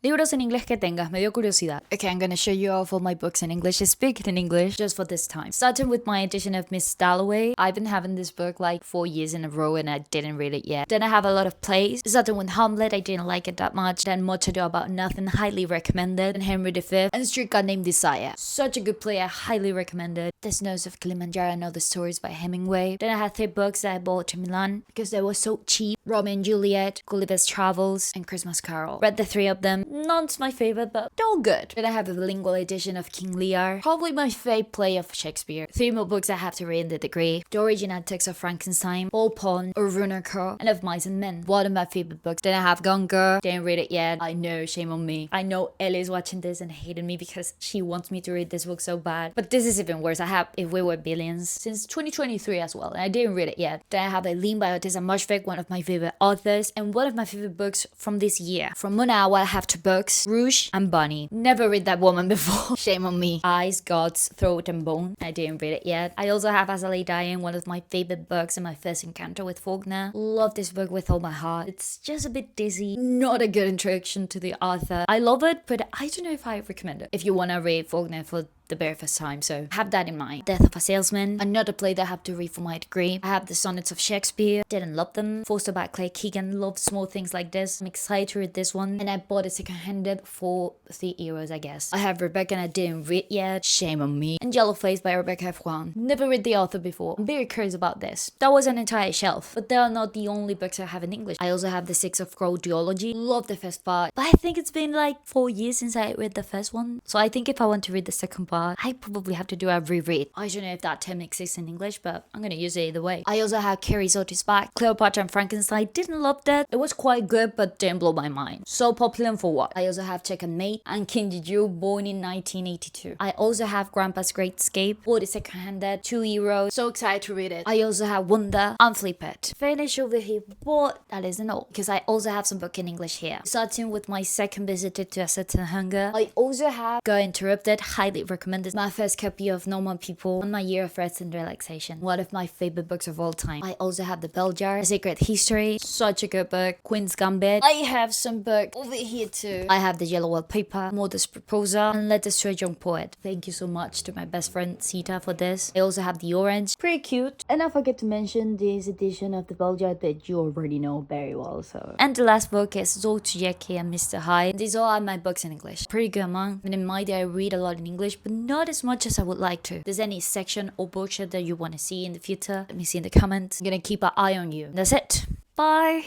Libros en inglés que tengas, me dio curiosidad. Okay, I'm gonna show you off all my books in English, speak in English, just for this time. Starting with my edition of Miss Dalloway. I've been having this book like 4 years in a row and I didn't read it yet. Then I have a lot of plays. Starting with Hamlet, I didn't like it that much. Then Much Ado About Nothing, highly recommended. And Henry V, and Streetcar Named Desire. Such a good play, I highly recommend it. The Snows of Kilimanjaro and Other Stories by Hemingway. Then I had 3 books that I bought to Milan because they were so cheap. Romeo and Juliet, Gulliver's Travels, and Christmas Carol. Read the 3 of them. Not my favorite, but they're all good. Then I have a bilingual edition of King Lear. Probably my favorite play of Shakespeare. 3 more books I have to read in the degree. The original text of Frankenstein, Paul Pond, or Runeker, and of Mice and Men. One of my favorite books. Then I have Gone Girl. Didn't read it yet. I know, shame on me. I know Ellie's watching this and hated me because she wants me to read this book so bad. But this is even worse. I have If We Were Billions since 2023 as well, and I didn't read it yet. Then I have Eileen by Ottessa Moshfegh, one of my favorite authors, and one of my favorite books from this year. From Munawa, I have 2 books, Rouge and Bunny. Never read that woman before. Shame on me. Eyes, Gods, Throat and Bone. I didn't read it yet. I also have As I Lay Dying, one of my favorite books and my first encounter with Faulkner. Love this book with all my heart. It's just a bit dizzy. Not a good introduction to the author. I love it, but I don't know if I recommend it if you want to read Faulkner for the very first time, so have that in mind. Death of a Salesman, another play that I have to read for my degree. I have the Sonnets of Shakespeare, didn't love them. Forster by Claire Keegan, love small things like this. I'm excited to read this one, and I bought it second-handed for €3, I guess. I have Rebecca and I didn't read yet, shame on me. And Yellowface by Rebecca F. Huang. Never read the author before. I'm very curious about this. That was an entire shelf, but they are not the only books I have in English. I also have the 6 of Crow Duology, love the first part, but I think it's been like 4 years since I read the first one, so I think if I want to read the second part, I probably have to do a reread. I don't know if that term exists in English, but I'm gonna use it either way. I also have Carrie's Otis Back, Cleopatra and Frankenstein. Didn't love that. It was quite good, but didn't blow my mind. So popular for what? I also have Check and Mate and King Jeju, born in 1982. I also have Grandpa's Great Escape, bought it second-handed, €2. So excited to read it. I also have Wonder and Flip It. Finish over here, but that isn't all, because I also have some book in English here. Starting with my second visit to A Certain Hunger. I also have Girl Interrupted, highly recommended. My first copy of Normal People and my Year of Rest and Relaxation. One of my favorite books of all time. I also have The Bell Jar, A Secret History. Such a good book. Queen's Gambit. I have some book over here too. I have The Yellow Wallpaper, Modest Proposal, and Let the Stray Young Poet. Thank you so much to my best friend Sita for this. I also have The Orange. Pretty cute. And I forget to mention this edition of The Bell Jar that you already know very well, so. And the last book is Zoltujeki and Mr. Hyde. These all are my books in English. Pretty good amount. And in my day I read a lot in English, but not as much as I would like to. If there's any section or bullshit that you want to see in the future, let me see in the comments. I'm gonna keep an eye on you. That's it. Bye.